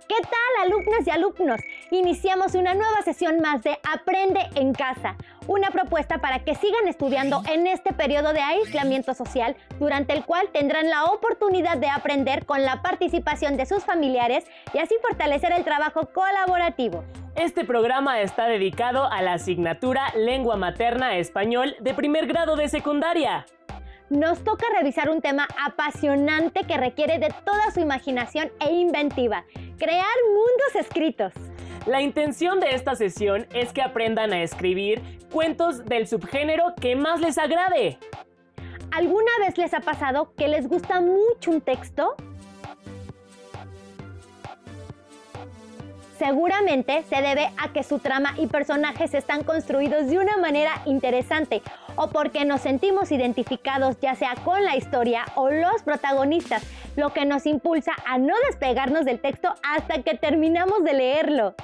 ¿Qué tal, alumnas y alumnos? Iniciamos una nueva sesión más de Aprende en Casa, una propuesta para que sigan estudiando en este periodo de aislamiento social, durante el cual tendrán la oportunidad de aprender con la participación de sus familiares y así fortalecer el trabajo colaborativo. Este programa está dedicado a la asignatura Lengua Materna Español de primer grado de secundaria. Nos toca revisar un tema apasionante que requiere de toda su imaginación e inventiva: crear mundos escritos. La intención de esta sesión es que aprendan a escribir cuentos del subgénero que más les agrade. ¿Alguna vez les ha pasado que les gusta mucho un texto? Seguramente se debe a que su trama y personajes están construidos de una manera interesante, o porque nos sentimos identificados ya sea con la historia o los protagonistas, lo que nos impulsa a no despegarnos del texto hasta que terminamos de leerlo.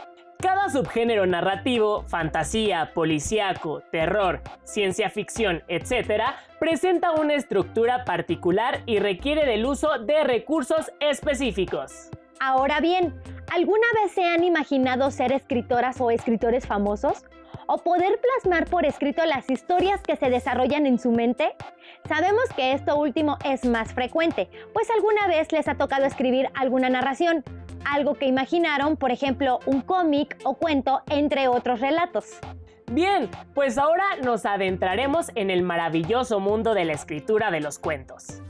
Cada subgénero narrativo, fantasía, policíaco, terror, ciencia ficción, etc., presenta una estructura particular y requiere del uso de recursos específicos. Ahora bien, ¿alguna vez se han imaginado ser escritoras o escritores famosos? ¿O poder plasmar por escrito las historias que se desarrollan en su mente? Sabemos que esto último es más frecuente, pues alguna vez les ha tocado escribir alguna narración, algo que imaginaron, por ejemplo, un cómic o cuento, entre otros relatos. Bien, pues ahora nos adentraremos en el maravilloso mundo de la escritura de los cuentos.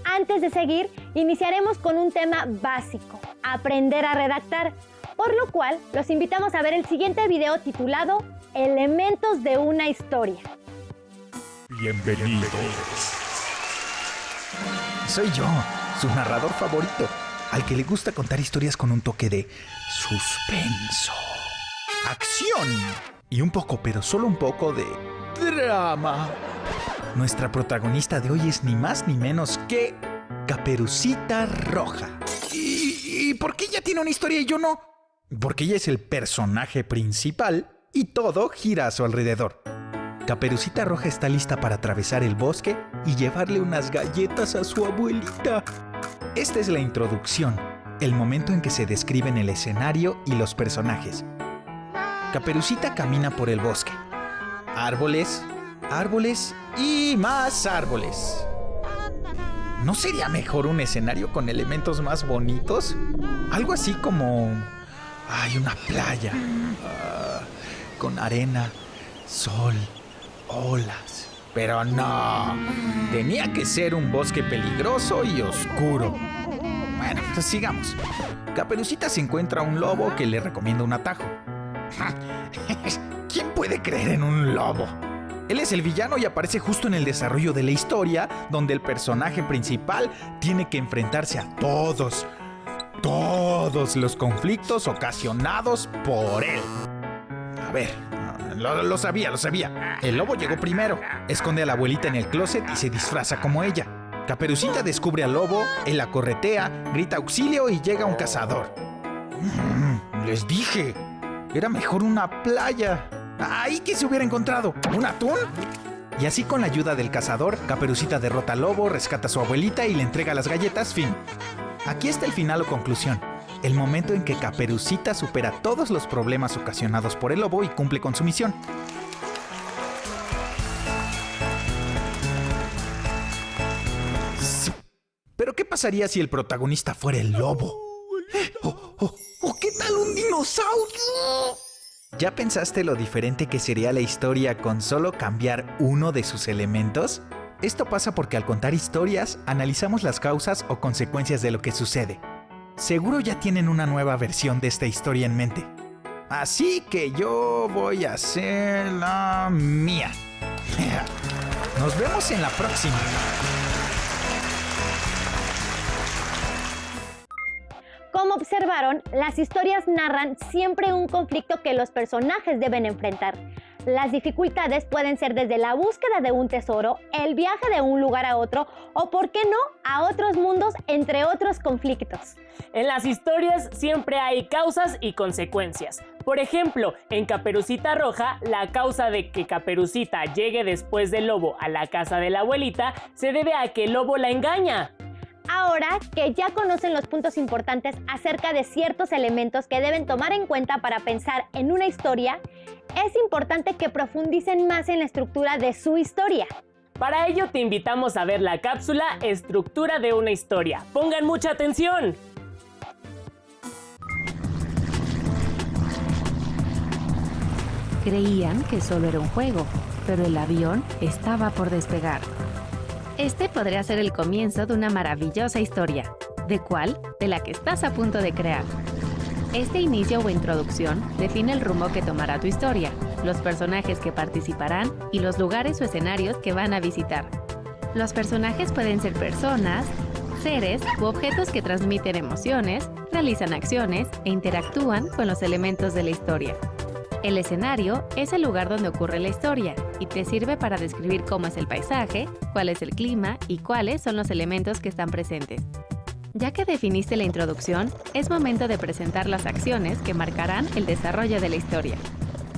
Antes de seguir, iniciaremos con un tema básico: aprender a redactar, por lo cual los invitamos a ver el siguiente video titulado Elementos de una historia. Bienvenidos. Soy yo, su narrador favorito, al que le gusta contar historias con un toque de suspenso, acción y un poco, pero solo un poco, de drama. Nuestra protagonista de hoy es ni más ni menos que Caperucita Roja. ¿Y por qué ella tiene una historia y yo no? Porque ella es el personaje principal y todo gira a su alrededor. Caperucita Roja está lista para atravesar el bosque y llevarle unas galletas a su abuelita. Esta es la introducción, el momento en que se describen el escenario y los personajes. Caperucita camina por el bosque. Árboles, árboles y más árboles. ¿No sería mejor un escenario con elementos más bonitos? Algo así como... una playa. Con arena, sol, olas. Pero no. Tenía que ser un bosque peligroso y oscuro. Bueno, pues sigamos. Caperucita se encuentra a un lobo que le recomienda un atajo. ¿Quién puede creer en un lobo? Él es el villano y aparece justo en el desarrollo de la historia, donde el personaje principal tiene que enfrentarse a todos los conflictos ocasionados por él. A ver, lo sabía. El lobo llegó primero, esconde a la abuelita en el closet y se disfraza como ella. Caperucita descubre al lobo, él la corretea, grita auxilio y llega un cazador. Les dije, era mejor una playa. ¡Ay, que se hubiera encontrado! ¿Un atún? Y así, con la ayuda del cazador, Caperucita derrota al lobo, rescata a su abuelita y le entrega las galletas. Fin. Aquí está el final o conclusión. El momento en que Caperucita supera todos los problemas ocasionados por el lobo y cumple con su misión. ¿Pero qué pasaría si el protagonista fuera el lobo? ¿O qué tal un dinosaurio? ¿Ya pensaste lo diferente que sería la historia con solo cambiar uno de sus elementos? Esto pasa porque al contar historias, analizamos las causas o consecuencias de lo que sucede. Seguro ya tienen una nueva versión de esta historia en mente. Así que yo voy a hacer la mía. Nos vemos en la próxima. Como observaron, las historias narran siempre un conflicto que los personajes deben enfrentar. Las dificultades pueden ser desde la búsqueda de un tesoro, el viaje de un lugar a otro o, ¿por qué no?, a otros mundos, entre otros conflictos. En las historias siempre hay causas y consecuencias. Por ejemplo, en Caperucita Roja, la causa de que Caperucita llegue después del lobo a la casa de la abuelita se debe a que el lobo la engaña. Ahora que ya conocen los puntos importantes acerca de ciertos elementos que deben tomar en cuenta para pensar en una historia, es importante que profundicen más en la estructura de su historia. Para ello te invitamos a ver la cápsula Estructura de una historia. ¡Pongan mucha atención! Creían que solo era un juego, pero el avión estaba por despegar. Este podría ser el comienzo de una maravillosa historia. ¿De cuál? De la que estás a punto de crear. Este inicio o introducción define el rumbo que tomará tu historia, los personajes que participarán y los lugares o escenarios que van a visitar. Los personajes pueden ser personas, seres u objetos que transmiten emociones, realizan acciones e interactúan con los elementos de la historia. El escenario es el lugar donde ocurre la historia y te sirve para describir cómo es el paisaje, cuál es el clima y cuáles son los elementos que están presentes. Ya que definiste la introducción, es momento de presentar las acciones que marcarán el desarrollo de la historia.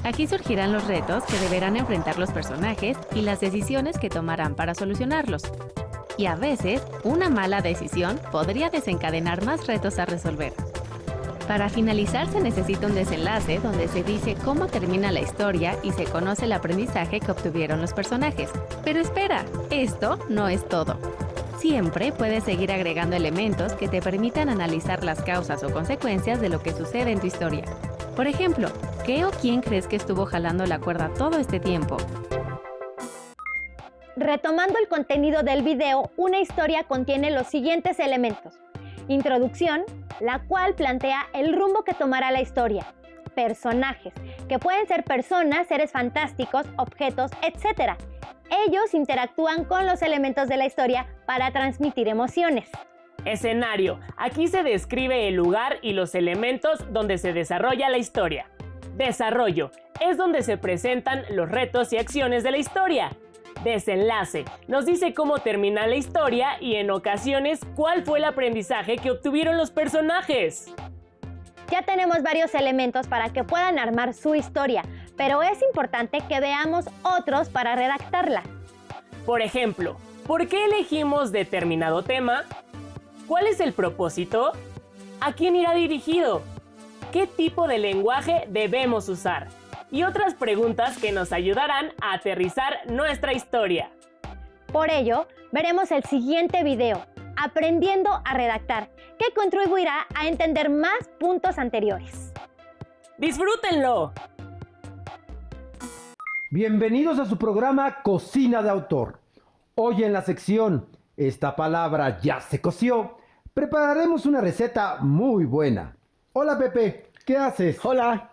Aquí surgirán los retos que deberán enfrentar los personajes y las decisiones que tomarán para solucionarlos. Y a veces, una mala decisión podría desencadenar más retos a resolver. Para finalizar se necesita un desenlace donde se dice cómo termina la historia y se conoce el aprendizaje que obtuvieron los personajes. Pero espera, esto no es todo. Siempre puedes seguir agregando elementos que te permitan analizar las causas o consecuencias de lo que sucede en tu historia. Por ejemplo, ¿qué o quién crees que estuvo jalando la cuerda todo este tiempo? Retomando el contenido del video, una historia contiene los siguientes elementos. Introducción, la cual plantea el rumbo que tomará la historia. Personajes, que pueden ser personas, seres fantásticos, objetos, etc. Ellos interactúan con los elementos de la historia para transmitir emociones. Escenario. Aquí se describe el lugar y los elementos donde se desarrolla la historia. Desarrollo. Es donde se presentan los retos y acciones de la historia. Desenlace. Nos dice cómo termina la historia y en ocasiones cuál fue el aprendizaje que obtuvieron los personajes. Ya tenemos varios elementos para que puedan armar su historia, pero es importante que veamos otros para redactarla. Por ejemplo, ¿por qué elegimos determinado tema? ¿Cuál es el propósito? ¿A quién irá dirigido? ¿Qué tipo de lenguaje debemos usar? Y otras preguntas que nos ayudarán a aterrizar nuestra historia. Por ello, veremos el siguiente video, Aprendiendo a redactar, que contribuirá a entender más puntos anteriores. ¡Disfrútenlo! Bienvenidos a su programa Cocina de Autor. Hoy en la sección Esta palabra ya se coció, prepararemos una receta muy buena. Hola Pepe, ¿qué haces? Hola,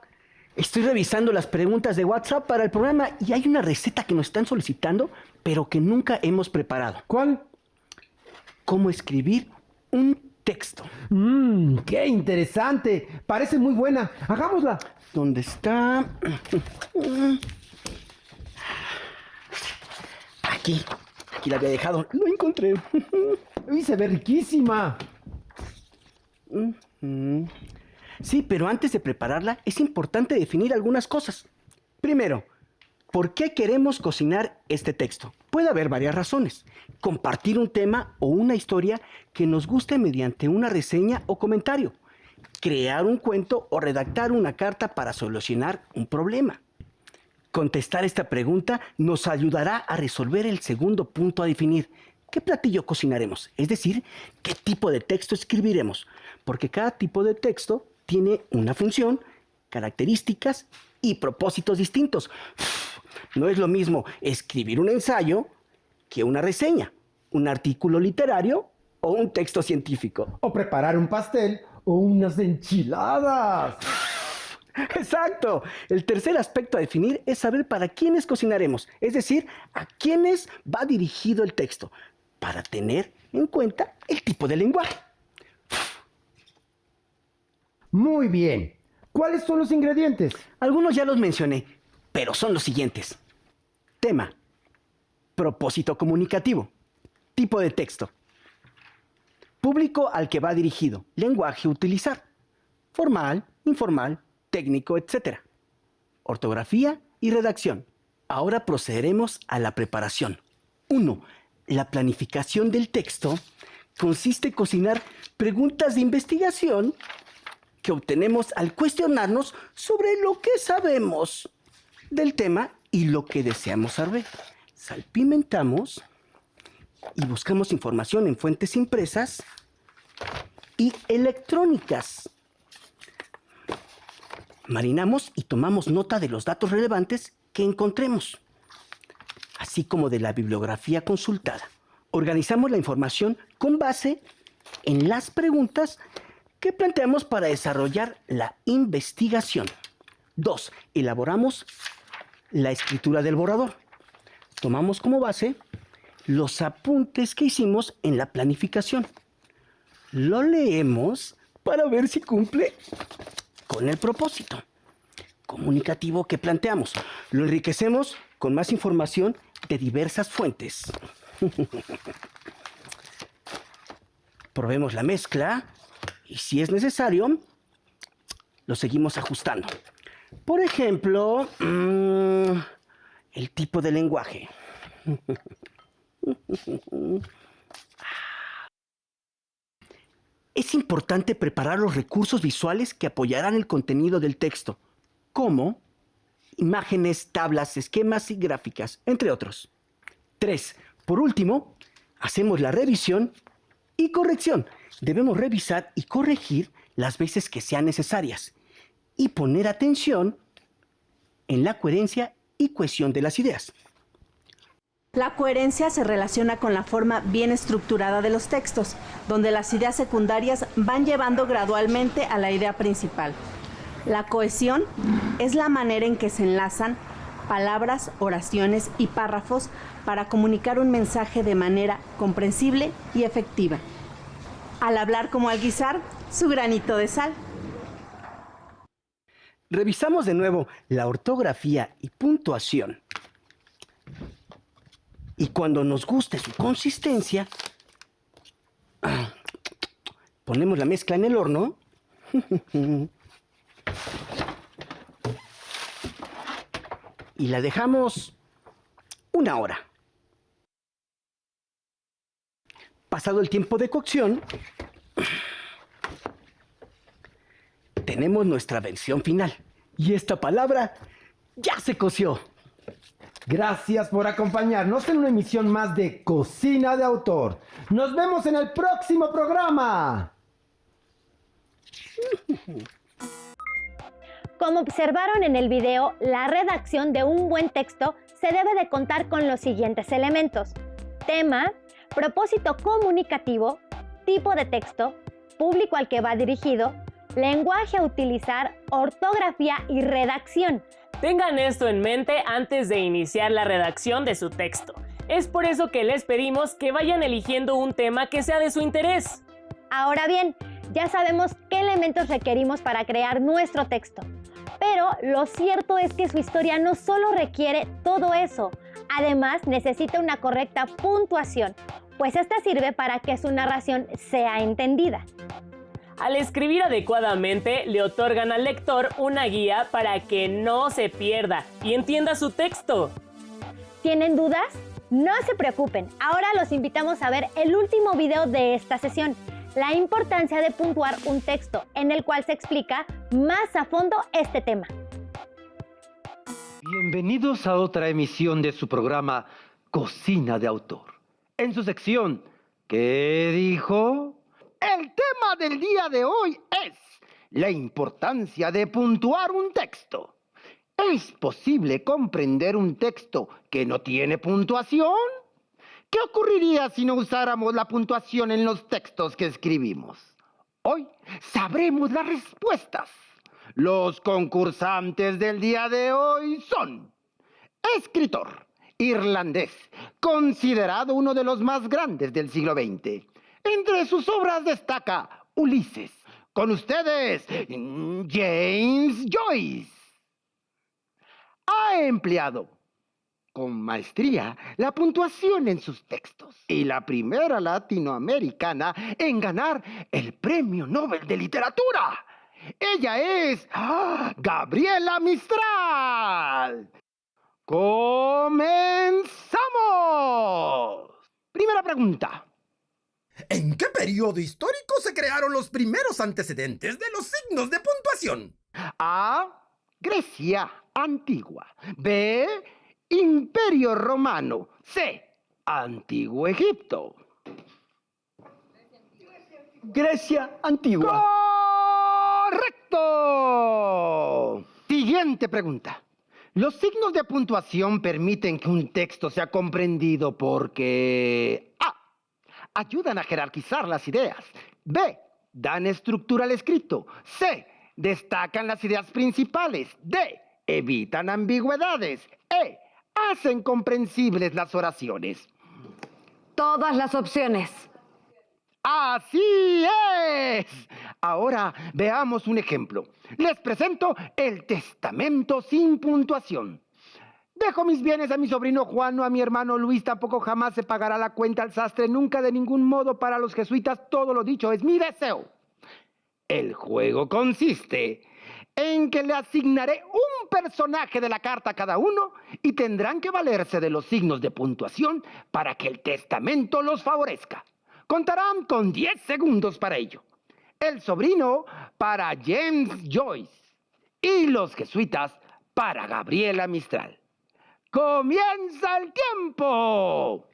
estoy revisando las preguntas de WhatsApp para el programa y hay una receta que nos están solicitando, pero que nunca hemos preparado. ¿Cuál? ¿Cómo escribir un texto? ¡Qué interesante! Parece muy buena. Hagámosla. ¿Dónde está? Aquí la había dejado. Lo encontré. ¡Uy, se ve riquísima! Sí, pero antes de prepararla es importante definir algunas cosas. Primero, ¿por qué queremos cocinar este texto? Puede haber varias razones. Compartir un tema o una historia que nos guste mediante una reseña o comentario. Crear un cuento o redactar una carta para solucionar un problema. Contestar esta pregunta nos ayudará a resolver el segundo punto a definir. ¿Qué platillo cocinaremos? Es decir, ¿qué tipo de texto escribiremos? Porque cada tipo de texto tiene una función, características y propósitos distintos. No es lo mismo escribir un ensayo que una reseña, un artículo literario o un texto científico. O preparar un pastel o unas enchiladas. Exacto. El tercer aspecto a definir es saber para quiénes cocinaremos, es decir, a quiénes va dirigido el texto, para tener en cuenta el tipo de lenguaje. Muy bien. ¿Cuáles son los ingredientes? Algunos ya los mencioné, pero son los siguientes. Tema, propósito comunicativo, tipo de texto, público al que va dirigido, lenguaje a utilizar, formal, informal, técnico, etc. Ortografía y redacción. Ahora procederemos a la preparación. 1. La planificación del texto consiste en cocinar preguntas de investigación que obtenemos al cuestionarnos sobre lo que sabemos del tema y lo que deseamos saber. Salpimentamos y buscamos información en fuentes impresas y electrónicas. Marinamos y tomamos nota de los datos relevantes que encontremos, así como de la bibliografía consultada. Organizamos la información con base en las preguntas que planteamos para desarrollar la investigación. 2. Elaboramos la escritura del borrador. Tomamos como base los apuntes que hicimos en la planificación. Lo leemos para ver si cumple con el propósito comunicativo que planteamos. Lo enriquecemos con más información de diversas fuentes. Probemos la mezcla y si es necesario, lo seguimos ajustando. Por ejemplo, el tipo de lenguaje. Es importante preparar los recursos visuales que apoyarán el contenido del texto, como imágenes, tablas, esquemas y gráficas, entre otros. 3. Por último, hacemos la revisión y corrección. Debemos revisar y corregir las veces que sean necesarias y poner atención en la coherencia y cohesión de las ideas. La coherencia se relaciona con la forma bien estructurada de los textos, donde las ideas secundarias van llevando gradualmente a la idea principal. La cohesión es la manera en que se enlazan palabras, oraciones y párrafos para comunicar un mensaje de manera comprensible y efectiva. Al hablar como al guisar, su granito de sal. Revisamos de nuevo la ortografía y puntuación. Y cuando nos guste su consistencia, ponemos la mezcla en el horno. Y la dejamos 1 hora. Pasado el tiempo de cocción, tenemos nuestra versión final. Y esta palabra ya se coció. Gracias por acompañarnos en una emisión más de Cocina de Autor. Nos vemos en el próximo programa. Como observaron en el video, la redacción de un buen texto se debe de contar con los siguientes elementos: tema, propósito comunicativo, tipo de texto, público al que va dirigido, lenguaje a utilizar, ortografía y redacción. Tengan esto en mente antes de iniciar la redacción de su texto. Es por eso que les pedimos que vayan eligiendo un tema que sea de su interés. Ahora bien, ya sabemos qué elementos requerimos para crear nuestro texto. Pero lo cierto es que su historia no solo requiere todo eso, además necesita una correcta puntuación, pues esta sirve para que su narración sea entendida. Al escribir adecuadamente, le otorgan al lector una guía para que no se pierda y entienda su texto. ¿Tienen dudas? No se preocupen, ahora los invitamos a ver el último video de esta sesión, la importancia de puntuar un texto, en el cual se explica más a fondo este tema. Bienvenidos a otra emisión de su programa Cocina de Autor. En su sección, ¿qué dijo? El tema del día de hoy es la importancia de puntuar un texto. ¿Es posible comprender un texto que no tiene puntuación? ¿Qué ocurriría si no usáramos la puntuación en los textos que escribimos? Hoy sabremos las respuestas. Los concursantes del día de hoy son: escritor irlandés, considerado uno de los más grandes del siglo XX. Entre sus obras destaca Ulises. Con ustedes, James Joyce. ha empleado con maestría la puntuación en sus textos y la primera latinoamericana en ganar el Premio Nobel de Literatura. Ella es Gabriela Mistral. ¡Comenzamos! Primera pregunta. ¿En qué periodo histórico se crearon los primeros antecedentes de los signos de puntuación? A. Grecia antigua. B. Imperio Romano. C. Antiguo Egipto. Grecia antigua. ¡Correcto! Siguiente pregunta. Los signos de puntuación permiten que un texto sea comprendido porque A. Ayudan a jerarquizar las ideas. B. Dan estructura al escrito. C. Destacan las ideas principales. D. Evitan ambigüedades. E. Hacen comprensibles las oraciones. Todas las opciones. ¡Así es! Ahora veamos un ejemplo. Les presento el testamento sin puntuación. Dejo mis bienes a mi sobrino Juan o a mi hermano Luis, tampoco jamás se pagará la cuenta al sastre, nunca de ningún modo para los jesuitas, todo lo dicho es mi deseo. El juego consiste en que le asignaré un personaje de la carta a cada uno y tendrán que valerse de los signos de puntuación para que el testamento los favorezca. Contarán con 10 segundos para ello. El sobrino para James Joyce y los jesuitas para Gabriela Mistral. ¡Comienza el tiempo!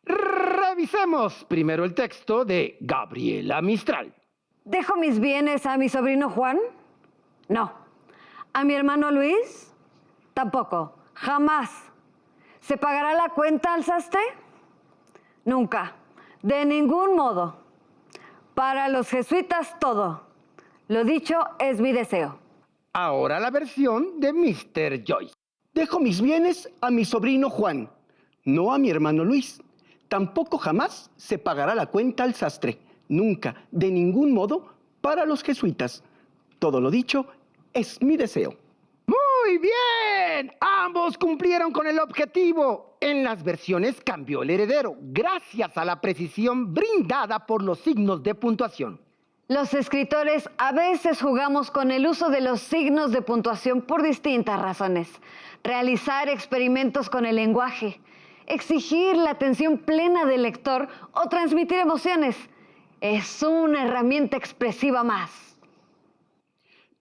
Revisemos primero el texto de Gabriela Mistral. ¿Dejo mis bienes a mi sobrino Juan? No. ¿A mi hermano Luis? Tampoco. Jamás. ¿Se pagará la cuenta al sastre? Nunca. De ningún modo. Para los jesuitas todo. Lo dicho es mi deseo. Ahora la versión de Mr. Joyce. Dejo mis bienes a mi sobrino Juan, no a mi hermano Luis. Tampoco jamás se pagará la cuenta al sastre. Nunca, de ningún modo, para los jesuitas. Todo lo dicho es mi deseo. ¡Muy bien! Ambos cumplieron con el objetivo. En las versiones cambió el heredero, gracias a la precisión brindada por los signos de puntuación. Los escritores a veces jugamos con el uso de los signos de puntuación por distintas razones. Realizar experimentos con el lenguaje, exigir la atención plena del lector o transmitir emociones. Es una herramienta expresiva más.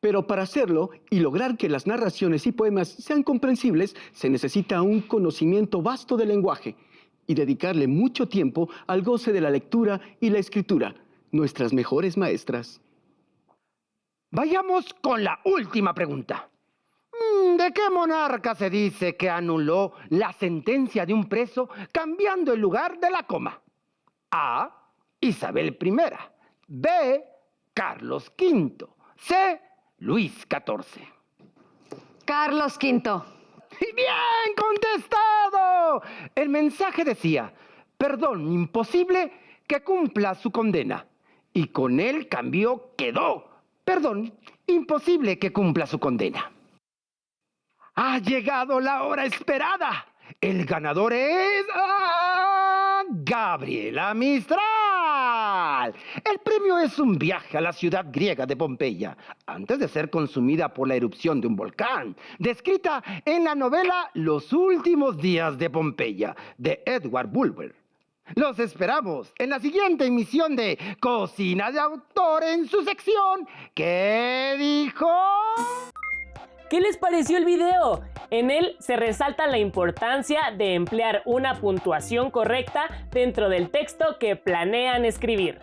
Pero para hacerlo y lograr que las narraciones y poemas sean comprensibles, se necesita un conocimiento vasto del lenguaje y dedicarle mucho tiempo al goce de la lectura y la escritura, nuestras mejores maestras. Vayamos con la última pregunta. ¿De qué monarca se dice que anuló la sentencia de un preso cambiando el lugar de la coma? A. Isabel I. B. Carlos V. C. Luis XIV. Carlos V. ¡Bien contestado! El mensaje decía, perdón imposible que cumpla su condena. Y con él cambió quedó, perdón imposible que cumpla su condena. Ha llegado la hora esperada. El ganador es Gabriela Mistral. El premio es un viaje a la ciudad griega de Pompeya, antes de ser consumida por la erupción de un volcán, descrita en la novela Los últimos días de Pompeya, de Edward Bulwer. Los esperamos en la siguiente emisión de Cocina de Autor en su sección ¿Qué dijo? ¿Qué les pareció el video? En él se resalta la importancia de emplear una puntuación correcta dentro del texto que planean escribir,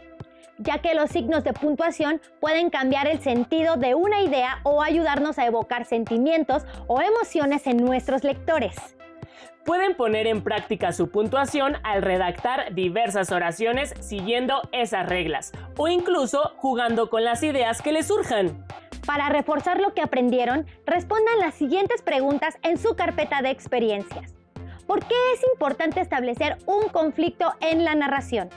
ya que los signos de puntuación pueden cambiar el sentido de una idea o ayudarnos a evocar sentimientos o emociones en nuestros lectores. Pueden poner en práctica su puntuación al redactar diversas oraciones siguiendo esas reglas o incluso jugando con las ideas que les surjan. Para reforzar lo que aprendieron, respondan las siguientes preguntas en su carpeta de experiencias. ¿Por qué es importante establecer un conflicto en la narración?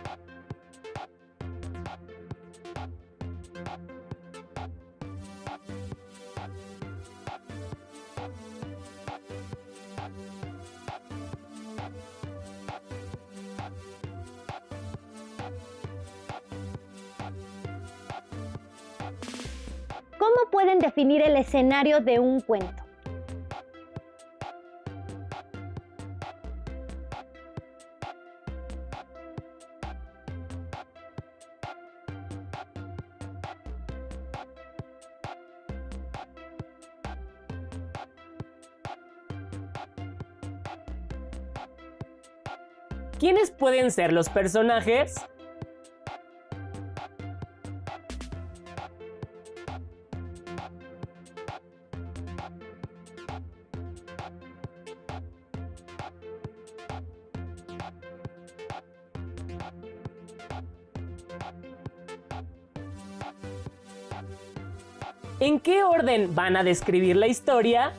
¿cómo pueden definir el escenario de un cuento? ¿Quiénes pueden ser los personajes? ¿En qué orden van a describir la historia?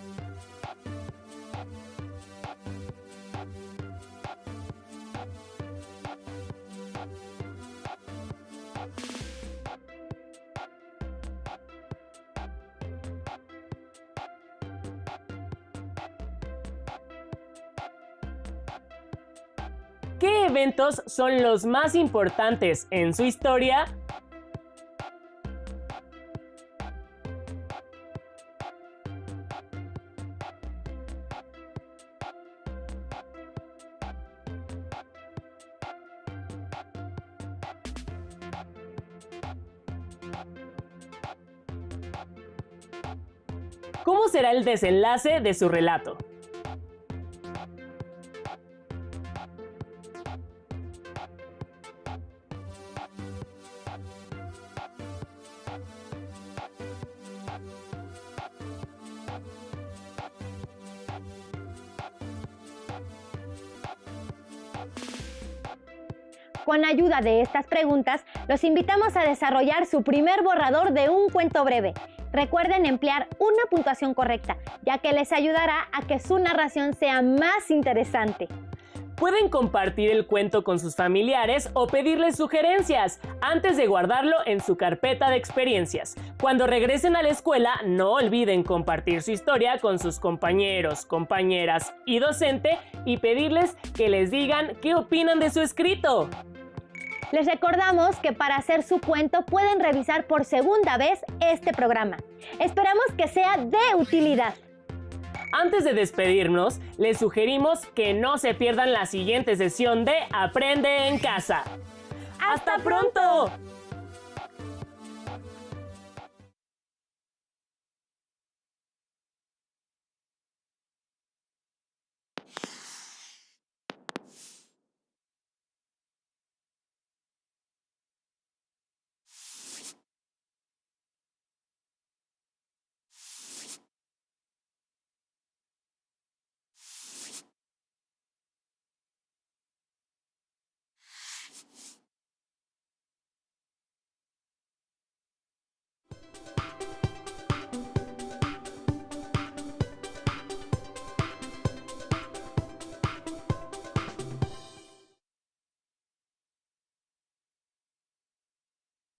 ¿Qué eventos son los más importantes en su historia? ¿Cómo será el desenlace de su relato? Con ayuda de estas preguntas, los invitamos a desarrollar su primer borrador de un cuento breve. Recuerden emplear una puntuación correcta, ya que les ayudará a que su narración sea más interesante. Pueden compartir el cuento con sus familiares o pedirles sugerencias antes de guardarlo en su carpeta de experiencias. Cuando regresen a la escuela, no olviden compartir su historia con sus compañeros, compañeras y docente y pedirles que les digan qué opinan de su escrito. Les recordamos que para hacer su cuento pueden revisar por segunda vez este programa. Esperamos que sea de utilidad. Antes de despedirnos, les sugerimos que no se pierdan la siguiente sesión de Aprende en Casa. ¡Hasta pronto!